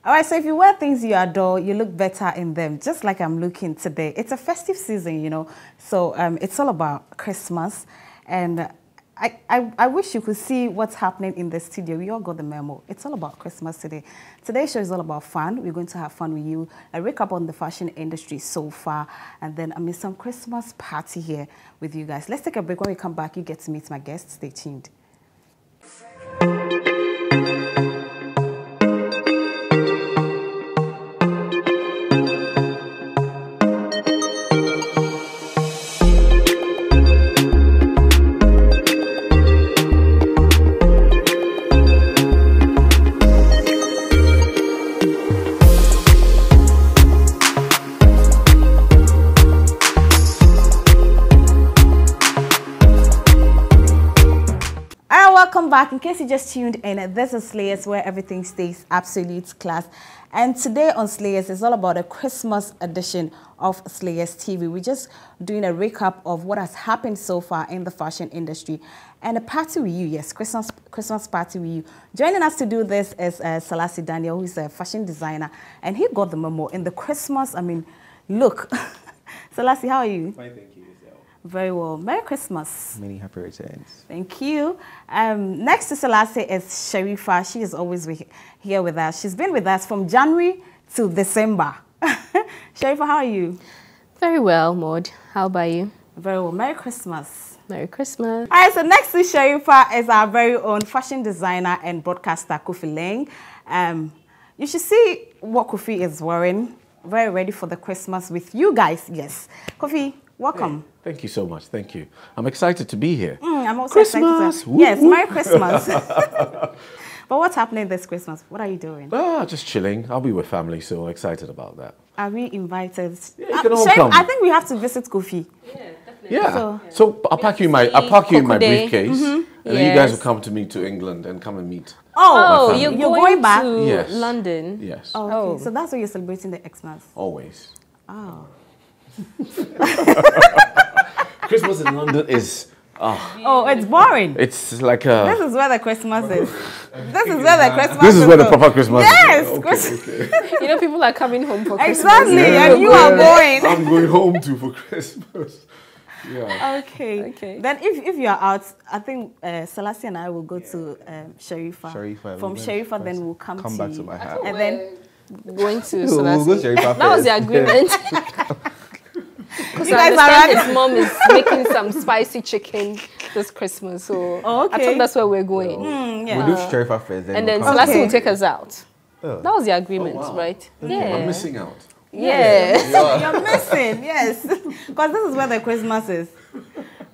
All right, so if you wear things you adore, you look better in them, just like I'm looking today. It's a festive season, you know, so it's all about Christmas. And I wish you could see what's happening in the studio. We all got the memo. It's all about Christmas today. Today's show is all about fun. We're going to have fun with you. A recap on the fashion industry so far. And then some Christmas party here with you guys. Let's take a break. When we come back, you get to meet my guests. Stay tuned. Welcome back. In case you just tuned in, this is Slayers, where everything stays absolute class. And today on Slayers is all about a Christmas edition of SlayersTV. We're just doing a recap of what has happened so far in the fashion industry and a party with you. Yes, Christmas party with you. Joining us to do this is Selassie Daniel, who's a fashion designer, and he got the memo in the Christmas. Look. Selassie, how are you? Fine, thank you. Very well. Merry Christmas. Many happy returns. Thank you. Next to Selassie is Sharifa. She is always here with us. She's been with us from January to December. Sharifa, how are you? Very well, Maud. How about you? Very well. Merry Christmas. Merry Christmas. All right, so next to Sharifa is our very own fashion designer and broadcaster, Kofi Leng. You should see what Kofi is wearing. Very ready for the Christmas with you guys. Yes. Kofi, welcome. Hey, thank you so much. Thank you. I'm excited to be here. I'm also Christmas. excited. Yes, Merry Christmas. But what's happening this Christmas? What are you doing? Just chilling. I'll be with family, so excited about that. Are we invited? Yeah, you can all come. I think we have to visit Kofi. Yeah, definitely. Yeah. So I'll pack you in my briefcase, and then you guys will come to me to England and come and meet. Oh, you're going back to yes. London? Yes. Oh, okay. So that's why you're celebrating the Xmas. Always. Oh. Christmas in London is... Oh, it's boring. It's like a... This is where the Christmas is. This is where the Christmas This is where the proper Christmas yes, is. Yes! Okay. You know, people are coming home for Christmas. Exactly, and you are going. I'm going home too for Christmas. Yeah. Okay. Then if you are out, I think Selassie and I will go to Sharifa. From Sharifa, then we'll come back to my house. And then going to Selassie. We'll go Sharifa that was the agreement. Because I understand his mom is making some spicy chicken this Christmas, so I thought that's where we're going. Yeah. We'll do Sharifa first, and then Selassie will take us out. That was the agreement, right? Yeah. I'm missing out. Yeah. You're missing, yes. Because this is where the Christmas is.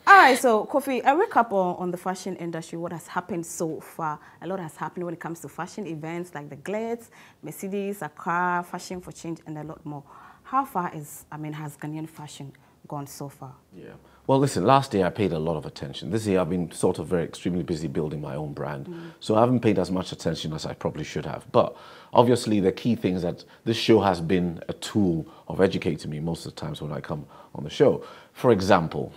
All right, so Kofi, a recap on the fashion industry, what has happened so far. A lot has happened when it comes to fashion events like the Glitz, Mercedes, Accra, Fashion for Change, and a lot more. How far has Ghanaian fashion gone so far? Yeah. Well, listen, last year I paid a lot of attention. This year I've been sort of extremely busy building my own brand. So I haven't paid as much attention as I probably should have. But obviously the key thing is that this show has been a tool of educating me most of the times when I come on the show. For example,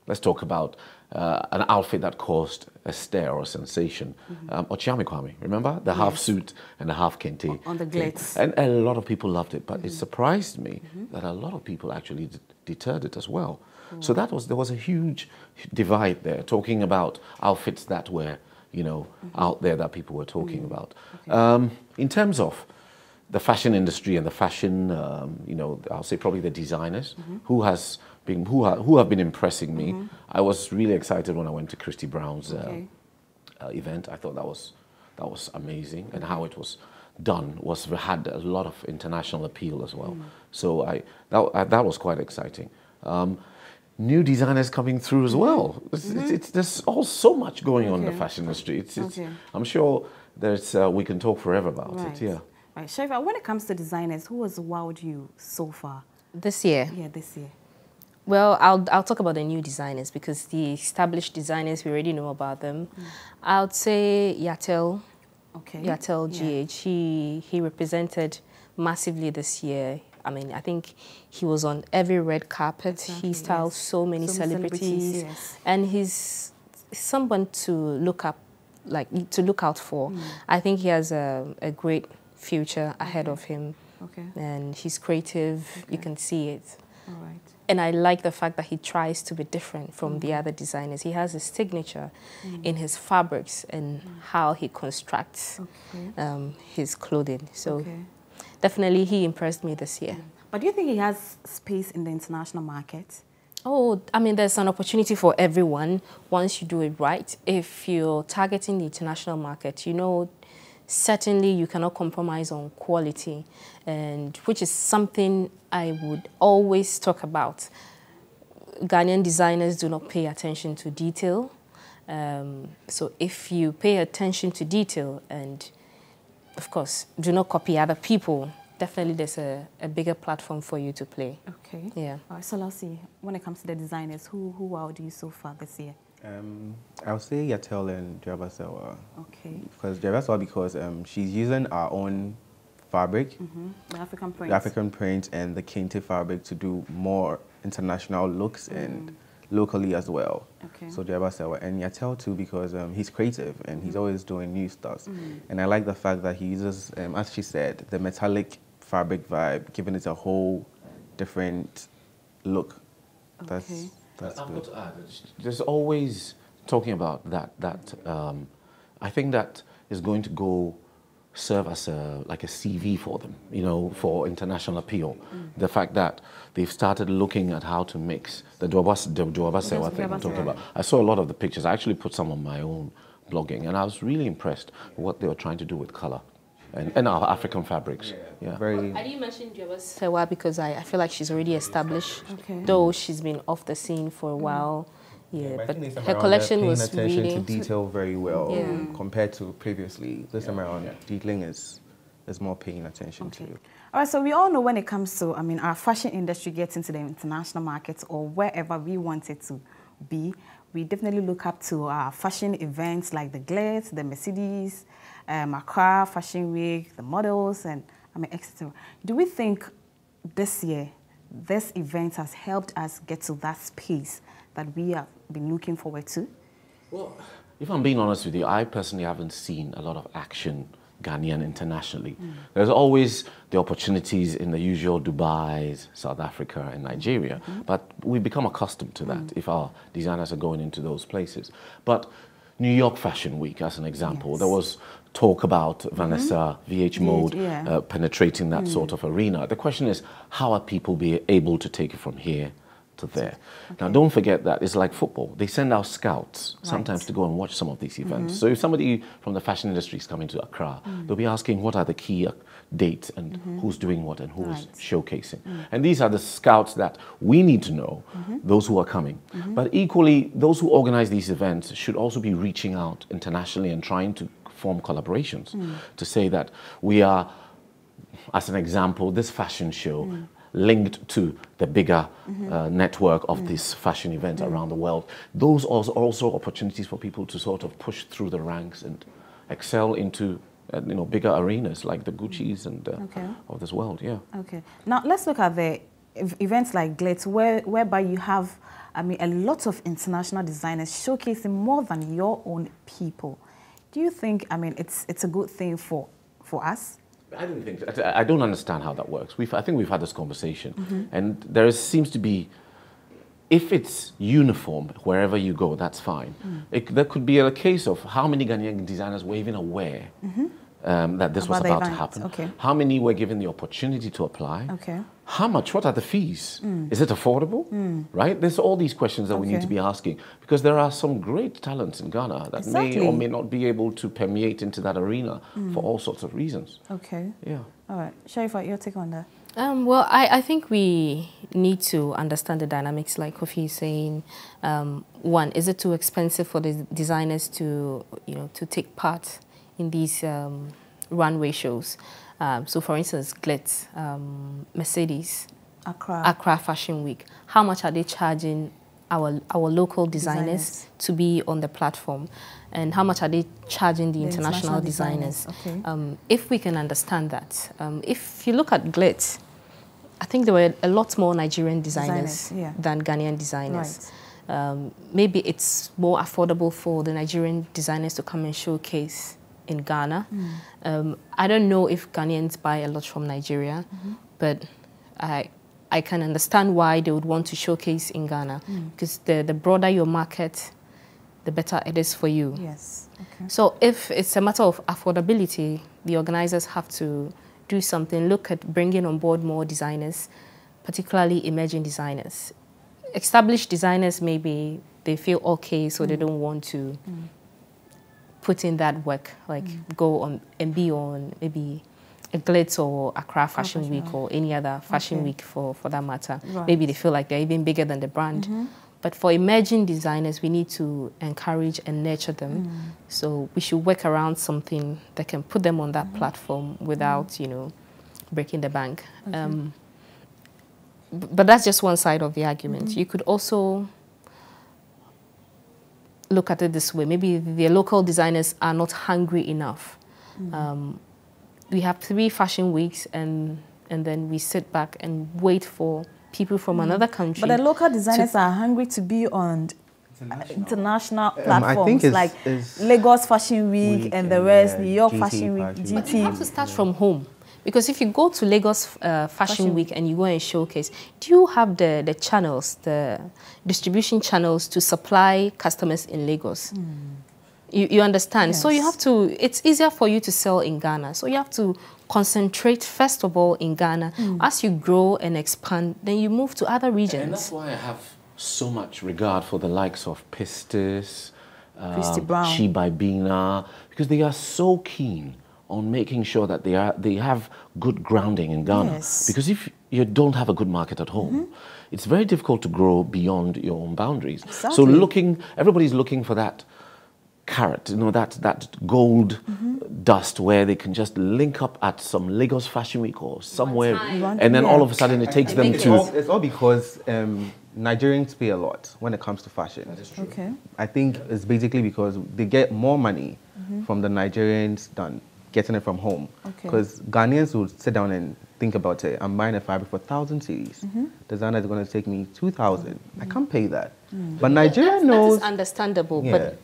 let's talk about an outfit that caused a stir or a sensation. Ochiami Kwame, remember? The half suit and the half kente. On the Glitz. And a lot of people loved it, but it surprised me that a lot of people actually deterred it as well. So there was a huge divide there, talking about outfits that were, out there that people were talking about. Okay. In terms of the fashion industry and the fashion, I'll say probably the designers who have been impressing me. I was really excited when I went to Christy Brown's event. I thought that was amazing, and how it was done had a lot of international appeal as well. So that was quite exciting. New designers coming through as well. There's all so much going on in the fashion industry. I'm sure we can talk forever about it. Yeah. Right, Sharifa, when it comes to designers, who has wowed you so far? This year? Yeah, this year. Well, I'll talk about the new designers because the established designers, we already know about them. I would say Yatel. Okay. Yatel GH. He represented massively this year. I think he was on every red carpet. Exactly, he styled so many celebrities. Yes. And he's someone to look out for. I think he has a great future ahead of him. Okay. And he's creative. Okay. You can see it. All right. And I like the fact that he tries to be different from the other designers. He has a signature in his fabrics and how he constructs his clothing. So definitely he impressed me this year. But do you think he has space in the international market? Oh, I mean, there's an opportunity for everyone once you do it right. If you're targeting the international market, you know, certainly you cannot compromise on quality, and which is something I would always talk about. Ghanaian designers do not pay attention to detail. So if you pay attention to detail and, of course, do not copy other people, definitely there's a bigger platform for you to play. Okay. Yeah. All right, so let's see, when it comes to the designers, who wowed you so far this year? I would say Yatel and Javasewa. Okay. Because Javasewa, because she's using our own fabric, the African print. The African print and the kente fabric to do more international looks and locally as well. Okay. So Javasewa and Yatel too, because he's creative and he's always doing new stuff. And I like the fact that he uses, as she said, the metallic fabric vibe, giving it a whole different look. Okay. That's I've good. got to add, there's always talking about that. I think that is going to go serve as like a CV for them, you know, for international appeal. The fact that they've started looking at how to mix the Duabasewa thing I'm talking about. I saw a lot of the pictures. I actually put some on my own blogging, and I was really impressed with what they were trying to do with color and our African fabrics. Yeah. Very. I didn't mention Duabasewa because I feel like she's already established, though she's been off the scene for a while. Yeah, but her collection was attention really to detail very well compared to previously. This time around, detailing is more paying attention to. All right, so we all know when it comes to, I mean, our fashion industry gets into the international markets or wherever we want it to be, we definitely look up to our fashion events like the Glitz, the Mercedes, Accra Fashion Week, the models, and I mean, etc. Do we think this year this event has helped us get to that space that we have been looking forward to? Well, if I'm being honest with you, I personally haven't seen a lot of action Ghanaian internationally. There's always the opportunities in the usual Dubai, South Africa and Nigeria, but we've become accustomed to that if our designers are going into those places. But New York Fashion Week, as an example, there was talk about Vanessa VH Mode penetrating that sort of arena. The question is, how are people able to take it from here to there? Now, don't forget that it's like football. They send out scouts sometimes to go and watch some of these events. So if somebody from the fashion industry is coming to Accra, they'll be asking what are the key dates and who's doing what and who's showcasing. And these are the scouts that we need to know, those who are coming. But equally, those who organize these events should also be reaching out internationally and trying to form collaborations to say that we are, as an example, this fashion show linked to the bigger network of this fashion event around the world. Those are also opportunities for people to sort of push through the ranks and excel into you know, bigger arenas like the Gucci's and of this world. Okay. Now let's look at the events like Glitz, whereby you have, I mean, a lot of international designers showcasing more than your own people. Do you think, I mean, it's a good thing for us? I don't think so. I don't understand how that works. I think we've had this conversation, and there seems to be, if it's uniform wherever you go, that's fine. There could be a case of how many Ghanaian designers were even aware that this was about to happen. How many were given the opportunity to apply? How much? What are the fees? Is it affordable? Right? There's all these questions that we need to be asking, because there are some great talents in Ghana that may or may not be able to permeate into that arena for all sorts of reasons. Yeah. All right. Sharifa, your take on that? Well, I think we need to understand the dynamics, like Kofi is saying. One, is it too expensive for the designers to, you know, to take part in these runway shows? So, for instance, Glitz, Mercedes, Accra Fashion Week. How much are they charging our local designers to be on the platform, and how much are they charging the international designers? If we can understand that, if you look at Glitz, I think there were a lot more Nigerian designers than Ghanaian designers. Maybe it's more affordable for the Nigerian designers to come and showcase in Ghana. I don't know if Ghanaians buy a lot from Nigeria, but I can understand why they would want to showcase in Ghana, because the broader your market, the better it is for you. Yes. Okay. So if it's a matter of affordability, the organizers have to do something, look at bringing on board more designers, particularly emerging designers. Established designers, maybe they feel okay, so they don't want to put in that work, like go on and be on maybe a Glitz or Accra Fashion Week or any other fashion week for that matter. Right. Maybe they feel like they're even bigger than the brand. But for emerging designers, we need to encourage and nurture them. So we should work around something that can put them on that platform without, you know, breaking the bank. But that's just one side of the argument. You could also look at it this way. Maybe the local designers are not hungry enough. We have 3 fashion weeks and then we sit back and wait for people from another country. But the local designers are hungry to be on international platforms like Lagos Fashion Week and the rest, New York Fashion Week, GT. But you have to start from home. Because if you go to Lagos Fashion Week and you go and showcase, do you have the channels, the distribution channels to supply customers in Lagos? You understand? Yes. So you have to, it's easier for you to sell in Ghana. So you have to concentrate first of all in Ghana. As you grow and expand, then you move to other regions. And that's why I have so much regard for the likes of Pistis, Chibai Bina, because they are so keen on making sure that they have good grounding in Ghana. Yes. Because if you don't have a good market at home, it's very difficult to grow beyond your own boundaries. Exactly. So everybody's looking for that carrot, you know, that gold dust where they can just link up at some Lagos Fashion Week or somewhere, and then all of a sudden it takes them to... It's all because Nigerians pay a lot when it comes to fashion. That is true. Okay. I think it's basically because they get more money from the Nigerians than getting it from home. Because Ghanaians will sit down and think about it. I'm buying a fabric for 1,000 cedis. Designer is going to take me 2,000. I can't pay that. But Nigeria knows... That is understandable, but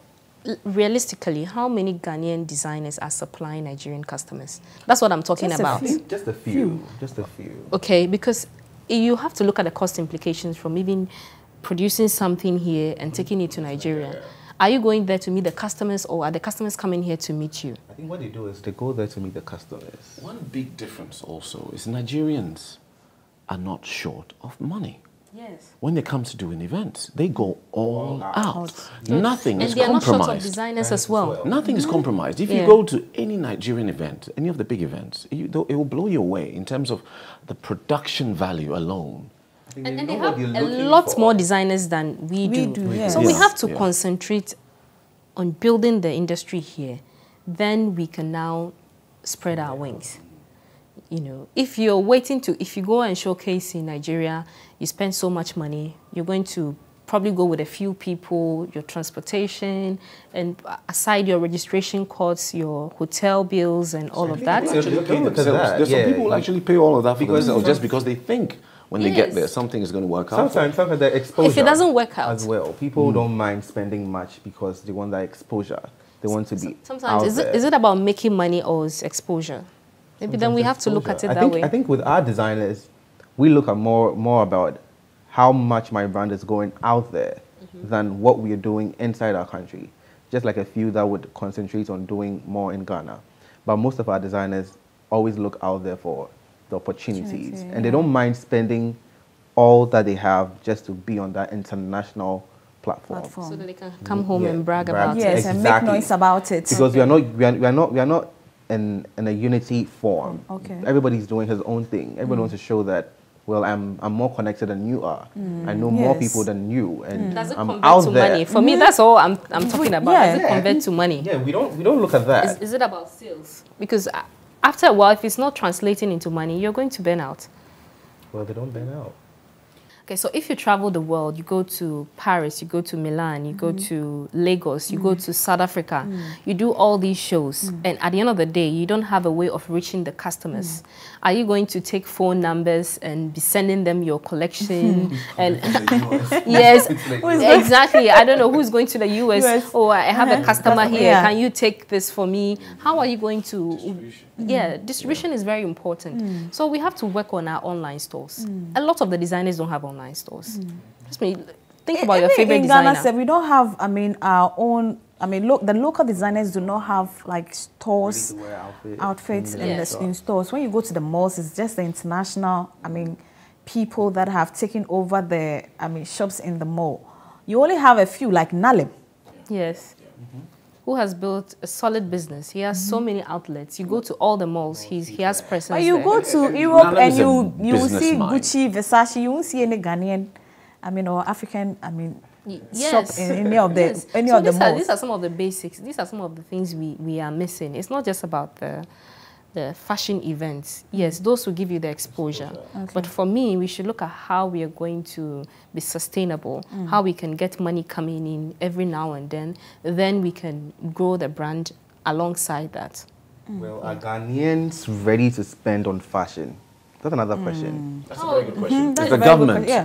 realistically, how many Ghanaian designers are supplying Nigerian customers? That's what I'm talking about. Just a few. Just a few. Okay, because you have to look at the cost implications from even producing something here and taking it to Nigeria. Are you going there to meet the customers, or are the customers coming here to meet you? I think what they do is they go there to meet the customers. One big difference also is Nigerians are not short of money. Yes. When they come to doing events, they go all out. Yes. Nothing is compromised. And they are not short of designers as well. Nothing is compromised. If you go to any Nigerian event, any of the big events, it will blow you away in terms of the production value alone. And they have a lot more designers than we do. Yes. So we have to concentrate on building the industry here. Then we can now spread our wings. You know, if you go and showcase in Nigeria, you spend so much money, you're going to probably go with a few people, your transportation, and aside your registration costs, your hotel bills and all of that. There's some people who actually pay all of that for themselves just because they think when they get there something is going to work out. Sometimes the exposure. If it doesn't work out as well, people don't mind spending much because they want that exposure. They want to be sometimes is it about making money or is exposure? Maybe then we have to look at it that way. I think with our designers, we look at more about how much my brand is going out there than what we are doing inside our country. Just like a few that would concentrate on doing more in Ghana. But most of our designers always look out there for the opportunities. And they don't mind spending all that they have just to be on that international platform. So that they can come home and brag about it. Yes, and make noise about it. Because we are not in a unity form. Everybody's doing his own thing. Everybody wants to show that, well, I'm more connected than you are. I know more people than you, and does it I'm convert out to there. money? For me, that's all I'm talking about. Does it convert to money? Yeah, we don't look at that. Is it about sales? Because after a while, if it's not translating into money, you're going to burn out. Well, they don't burn out. Okay, so if you travel the world, you go to Paris, you go to Milan, you go to Lagos, you go to South Africa, you do all these shows, and at the end of the day, you don't have a way of reaching the customers. Are you going to take phone numbers and be sending them your collection? And yes, exactly. I don't know who's going to the US. Oh, I have a customer here. Can you take this for me? How are you going to? Distribution is very important. So we have to work on our online stores. A lot of the designers don't have online stores. Just think about your favorite designer. Ghana, we don't have, our own. The local designers do not have like stores, outfits in stores. When you go to the malls, it's just the international, people that have taken over the, shops in the mall. You only have a few, like Nalim. Yes. Who has built a solid business. He has so many outlets. You go to all the malls, he has presence But you there. go to Europe and you see Gucci, Versace, you won't see any Ghanaian, or African, shop in any of the malls. These are some of the basics. These are some of the things we are missing. It's not just about the fashion events. Yes, those will give you the exposure. Okay. But for me, we should look at how we are going to be sustainable, how we can get money coming in every now and then we can grow the brand alongside that. Well, are Ghanaians ready to spend on fashion? That's another question. That's a very good question.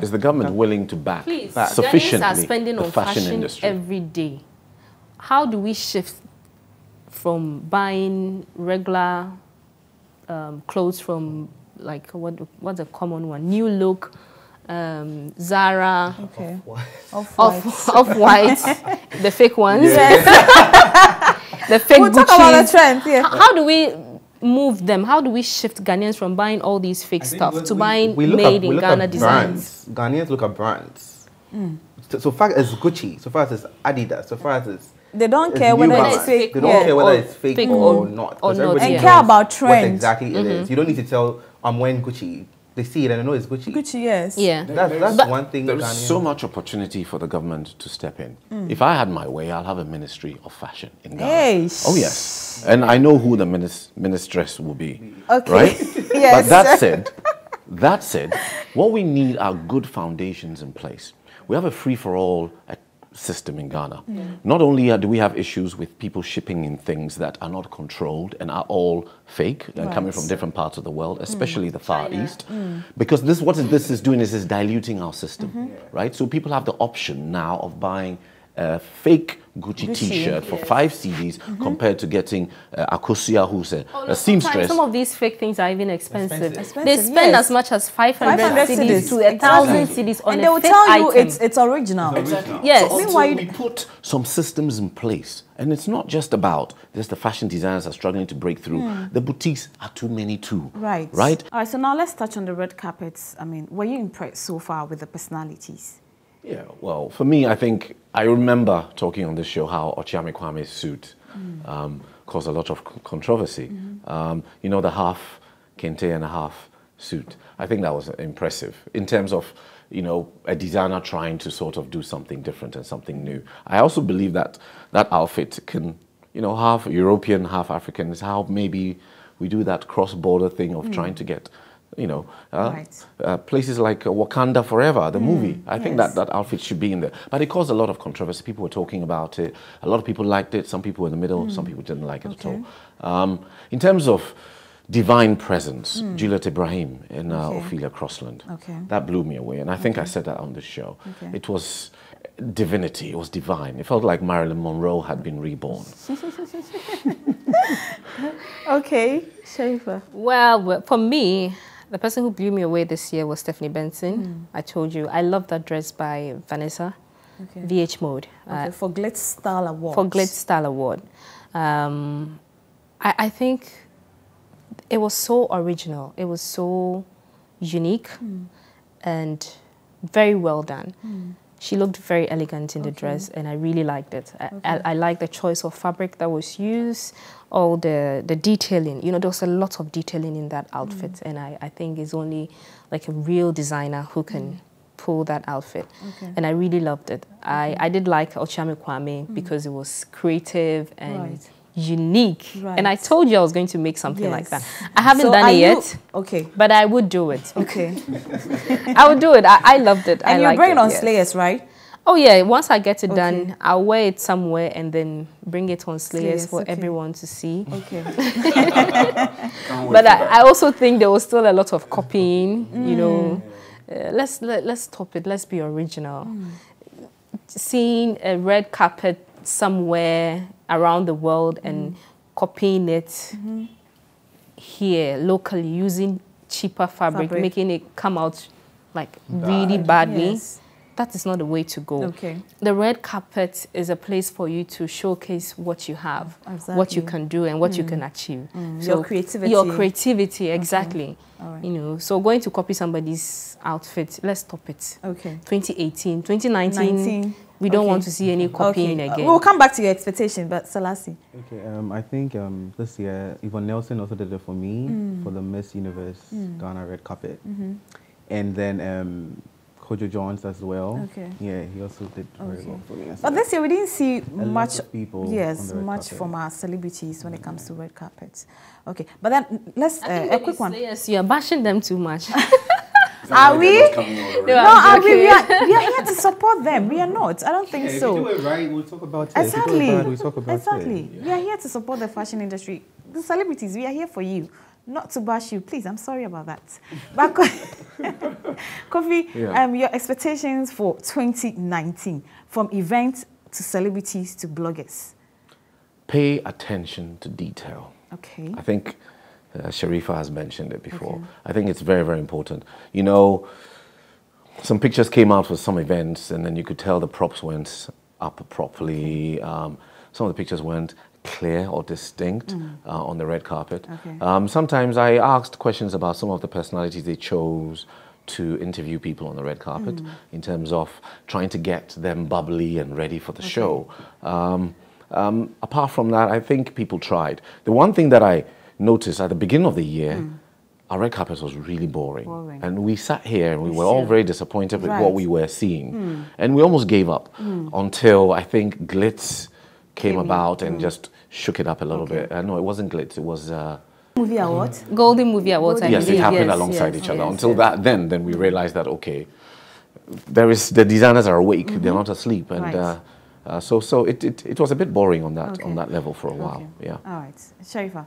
Is the government willing to back sufficiently Ghanaians are spending on fashion industry every day? How do we shift from buying regular clothes from, like, what's a common one? New Look, Zara, Off-White, the fake ones. Yes. The fake We'll talk about the trends, How do we move them? How do we shift Ghanaians from buying all these fake stuff to buying made in Ghana designs? Ghanaians look at brands. So far as Gucci, so far as it's Adidas, so far as it's they don't care whether it's fake. They don't care whether it's fake or not. And care about trends. What exactly it is. You don't need to tell, I'm wearing Gucci. They see it and they know it's Gucci. Gucci, yes. Yeah. That's one thing. There is so much opportunity for the government to step in. If I had my way, I'll have a ministry of fashion in Ghana. Hey. Oh, yes. And I know who the ministress will be. Okay. Right? Yes. But that said, what we need are good foundations in place. We have a free-for-all system in Ghana. Not only do we have issues with people shipping in things that are not controlled and are all fake and coming from different parts of the world, especially the Far East, because what this is doing is diluting our system, right? So people have the option now of buying a fake Gucci t-shirt for 5 CDs compared to getting Akosia, who's a seamstress. Some of these fake things are even expensive. They spend as much as 500 CDs to 1,000 CDs on and a they will fake tell you item. it's original. Exactly. Yes. So meanwhile, we put some systems in place, and it's not just about just the fashion designers are struggling to break through. The boutiques are too many too. Right. Right. All right. So now let's touch on the red carpets. Were you impressed so far with the personalities? Yeah, well, for me, I think I remember talking on this show how Ochiame Kwame's suit caused a lot of controversy. You know, the half kente and a half suit. I think that was impressive in terms of, you know, a designer trying to sort of do something different and something new. I also believe that that outfit can, you know, half European, half African is how maybe we do that cross-border thing of trying to get, you know, places like Wakanda Forever, the movie. I think that outfit should be in there. But it caused a lot of controversy. People were talking about it. A lot of people liked it. Some people were in the middle. Some people didn't like it at all. In terms of divine presence, Juliet Ibrahim in Ophelia Crossland, that blew me away. And I think I said that on this show. It was divinity. It was divine. It felt like Marilyn Monroe had been reborn. Okay, Sharifa. Well, for me, the person who blew me away this year was Stephanie Benson. I told you, I love that dress by Vanessa, VH Mode. For Glitz Style Award. For Glitz Style Award. I think it was so original. It was so unique and very well done. She looked very elegant in the dress, and I really liked it. I liked the choice of fabric that was used, all the detailing. You know, there was a lot of detailing in that outfit, and I think it's only like a real designer who can pull that outfit. And I really loved it. I did like Ochiame Kwame because it was creative and unique. Right. And I told you I was going to make something like Yes. that. I haven't done it yet. Okay. But I would do it. Okay. I would do it. I loved it. And I you're liked bringing it, on yes. Slayers, right? Oh yeah, once I get it Okay. done, I'll wear it somewhere and then bring it on Slayers for okay. everyone to see. Okay. But I also think there was still a lot of copying, you know. Let's stop it. Let's be original. Seeing a red carpet somewhere around the world and copying it here locally using cheaper fabric, making it come out like really badly. Yes. That is not the way to go. Okay. The red carpet is a place for you to showcase what you have, Exactly. what you can do, and what you can achieve. Your creativity. Your creativity, exactly. All right. You know, so going to copy somebody's outfit, let's stop it. Okay. 2018, 2019, 19. we don't Okay. want to see any copying again. We'll come back to your expectation, but Selassie. Okay, I think this year Yvonne Nelson also did it for me for the Miss Universe Ghana red carpet, and then Kojo Jones as well. Okay. Yeah, he also did very well for me. But this year we didn't see lot much of people yes, on the red much carpet. from our celebrities when it comes to red carpets. Okay, but then let's a quick one. Yes, you are bashing them too much. Are we? No, No, are we? We are here to support them. We are not. I don't think so. If you do it right, we'll talk about it. Exactly. If you do it bad, we'll talk about exactly. it. We are here to support the fashion industry. The celebrities, we are here for you, not to bash you. Please, I'm sorry about that. But Kofi, your expectations for 2019, from events to celebrities to bloggers. Pay attention to detail. Okay. I think Sharifa has mentioned it before. I think it's very, very important. You know, some pictures came out for some events and then you could tell the props weren't up properly. Some of the pictures weren't clear or distinct on the red carpet. Okay. Sometimes I asked questions about some of the personalities they chose to interview people on the red carpet in terms of trying to get them bubbly and ready for the show. Apart from that, I think people tried. The one thing that I noticed at the beginning of the year, our red carpet was really boring. And we sat here and we were all very disappointed with what we were seeing. And we almost gave up until I think Glitz came about and just shook it up a little bit. No, it wasn't Glitz, it was... Movie Awards? Golden Movie Awards, I yes, believe. it happened Yes, alongside yes, each other. yes, Until yes. then we realized that, okay, the designers are awake, they're not asleep. And so it was a bit boring on that level for a while. Yeah. All right. Sharifa,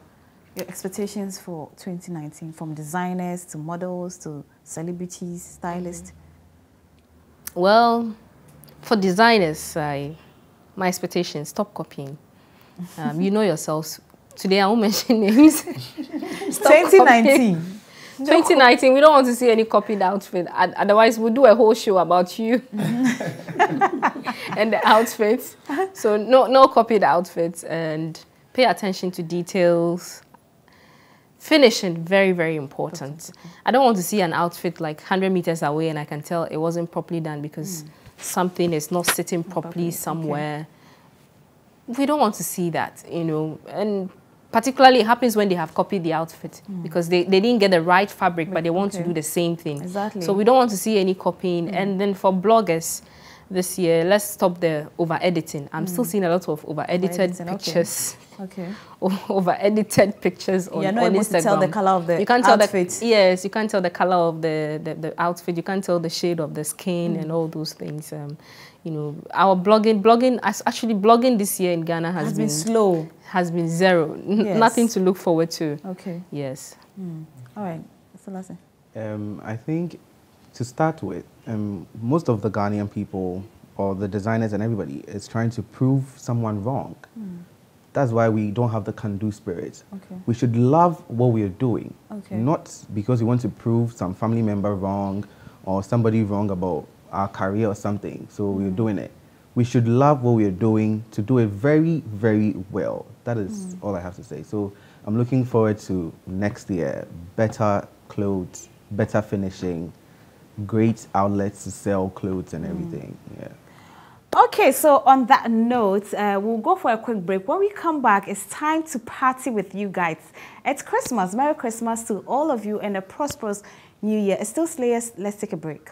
your expectations for 2019 from designers to models to celebrities, stylists? Well, for designers, my expectations, stop copying. You know yourselves. Today I won't mention names. 2019. 2019, we don't want to see any copied outfit. Otherwise, we'll do a whole show about you and the outfits. So no copied outfits, and pay attention to details. Finishing, very, very important. I don't want to see an outfit like 100 meters away and I can tell it wasn't properly done because something is not sitting properly somewhere. We don't want to see that, you know. And particularly it happens when they have copied the outfit because they didn't get the right fabric, but they want to do the same thing. Exactly. So we don't want to see any copying. And then for bloggers this year, let's stop the over-editing. I'm still seeing a lot of over-edited pictures. Okay. Over-edited pictures on Instagram. You're not able to tell the color of the you can't tell outfit. Yes, you can't tell the color of the outfit. You can't tell the shade of the skin and all those things. You know, our blogging this year in Ghana has been slow. Has been zero. Nothing to look forward to. Okay. Yes. All right. Selassie. I think to start with, most of the Ghanaian people or the designers and everybody is trying to prove someone wrong. That's why we don't have the can-do spirit. Okay. We should love what we are doing, Okay. not because we want to prove some family member wrong or somebody wrong about our career or something, so we're doing it. We should love what we're doing to do it very, very well. That is all I have to say. So I'm looking forward to next year, better clothes, better finishing, great outlets to sell clothes and everything. Yeah. Okay, so on that note, we'll go for a quick break. When we come back, it's time to party with you guys. It's Christmas. Merry Christmas to all of you and a prosperous New Year. It's still Slayers. Let's take a break.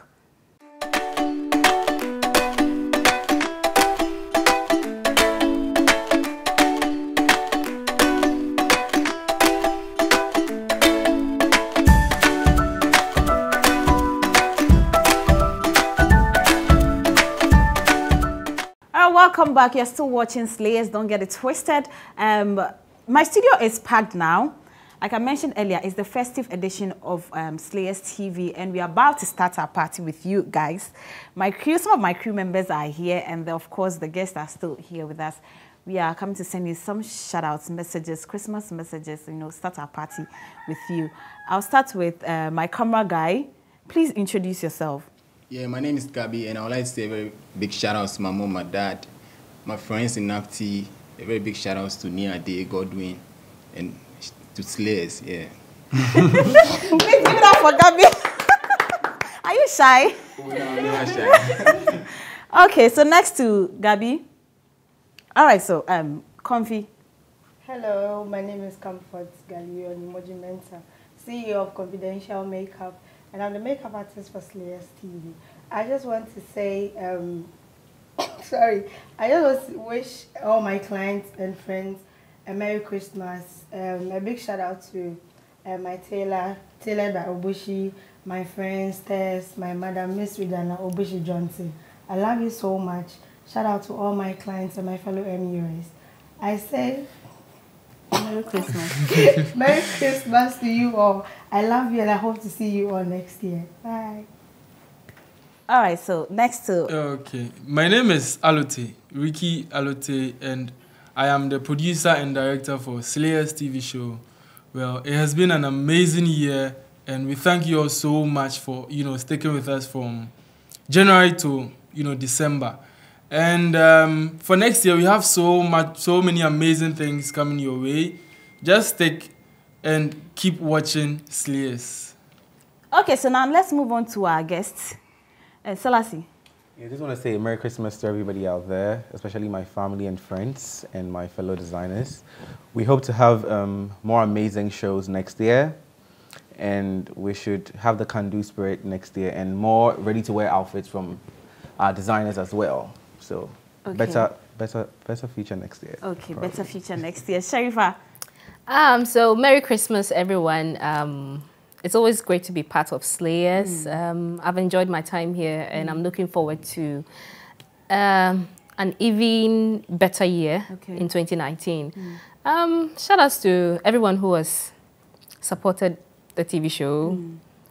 welcome back. You're still watching Slayers. Don't get it twisted. My studio is packed now. Like I mentioned earlier, it's the festive edition of Slayers TV, and we are about to start our party with you guys. Some of my crew members are here, and of course, the guests are still here with us. We are coming to send you some shout-outs, messages, Christmas messages, start our party with you. I'll start with my camera guy. Please introduce yourself. Yeah, my name is Gabi, and I would like to say a very big shout-out to my mom, my dad, my friends in Nafti, a very big shout-out to Nia Day, Godwin, and to Slayers, yeah. Please give it up for Gabi. Are you shy? Oh, no, I'm not shy. Okay, so next to Gabi. All right, so Comfy. Hello, my name is Comfort Galio Nimojimenta, CEO of Confidential Makeup, and I'm the makeup artist for Slayers TV. I just want to say, I just want to wish all my clients and friends a Merry Christmas. A big shout out to my tailor by Obushi, my friends Tess, my mother Miss Ridana Obushi Johnson. I love you so much. Shout out to all my clients and my fellow MUAs. I say Merry Christmas. Merry Christmas to you all. I love you and I hope to see you all next year. Bye. All right, so next to... Okay, my name is Alote, Ricky Alote, and I am the producer and director for Slayers TV show. Well, it has been an amazing year, and we thank you all so much for, sticking with us from January to, December. And for next year, we have so many amazing things coming your way. Just stick and keep watching Slayers. Okay, so now let's move on to our guests. Selassie. I just want to say Merry Christmas to everybody out there, especially my family and friends and my fellow designers. We hope to have more amazing shows next year, and we should have the can-do spirit next year and more ready-to-wear outfits from our designers as well. So okay. better future next year. Okay, probably. Better future next year. Sharifa. So Merry Christmas, everyone. It's always great to be part of Slayers. I've enjoyed my time here, and I'm looking forward to an even better year in 2019. Shout outs to everyone who has supported the TV show,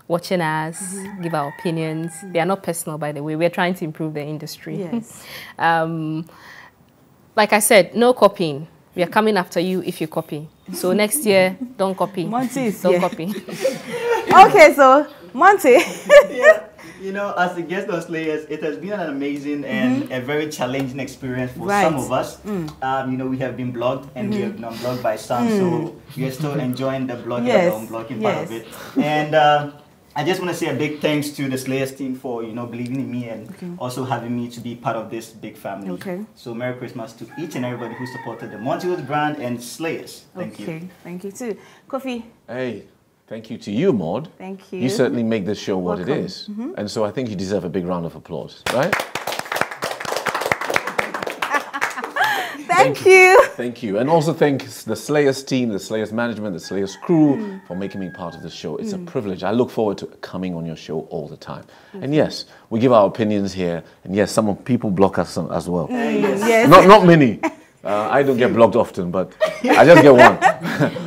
watching us, give our opinions. They are not personal, by the way. We're trying to improve the industry. Yes. Like I said, no copying. We are coming after you if you copy. So next year, don't copy. Don't copy. Okay, so Monty. Yeah, as a guest of Slayers, it has been an amazing and a very challenging experience for some of us. We have been blogged and we have been unblogged by some, so we are still enjoying the blogging and unblogging part of it. And I just want to say a big thanks to the Slayers team for, believing in me and also having me to be part of this big family. Okay. So Merry Christmas to each and everybody who supported the Monty brand and Slayers. Thank you. Thank you too. Kofi. Hey, thank you to you, Maud. Thank you. You certainly make this show what Welcome. it is. And so I think you deserve a big round of applause, right? Thank you. Thank you. And also thank the Slayers team, the Slayers management, the Slayers crew for making me part of the show. It's a privilege. I look forward to coming on your show all the time. And yes, we give our opinions here. And yes, some people block us as well. Yes. Not many. I don't get blocked often, but I just get one.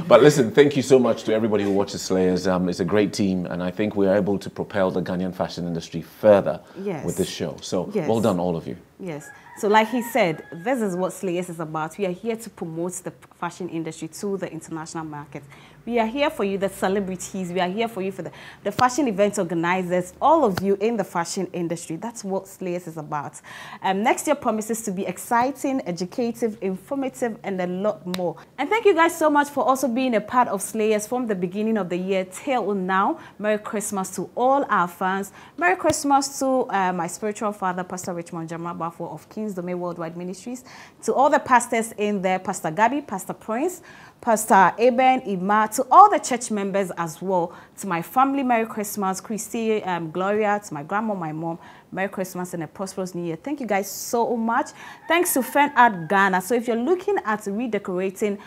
But listen, thank you so much to everybody who watches Slayers. It's a great team, and I think we are able to propel the Ghanaian fashion industry further with this show. So well done, all of you. Yes. So like he said, this is what Slayers is about. We are here to promote the fashion industry to the international market. We are here for you, the celebrities. We are here for you, for the fashion event organizers, all of you in the fashion industry. That's what Slayers is about. Next year promises to be exciting, educative, informative, and a lot more. And thank you guys so much for also being a part of Slayers from the beginning of the year till now. Merry Christmas to all our fans. Merry Christmas to my spiritual father, Pastor Richmond Jamabafo of King's Domain Worldwide Ministries. To all the pastors in there, Pastor Gabi, Pastor Prince, Pastor Eben, Ima, to all the church members as well, to my family, Merry Christmas, Christy, Gloria, to my grandma, my mom, Merry Christmas and a prosperous New Year. Thank you guys so much. Thanks to Fan Art Ghana. So if you're looking at redecorating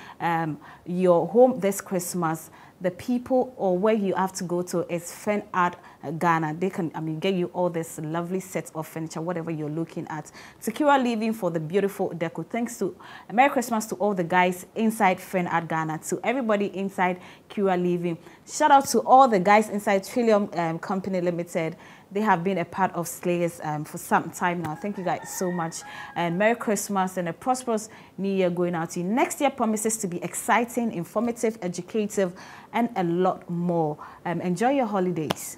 your home this Christmas, the people or where you have to go to is Fan Art Ghana. They can, get you all this lovely set of furniture, whatever you're looking at. Secure living for the beautiful deco. Thanks to Merry Christmas to all the guys inside Fan Art Ghana, to everybody inside Cura Living. Shout out to all the guys inside Trillium Company Limited. They have been a part of Slayers for some time now. Thank you guys so much. And Merry Christmas and a prosperous New Year going out to you. Next year promises to be exciting, informative, educative, and a lot more. Enjoy your holidays.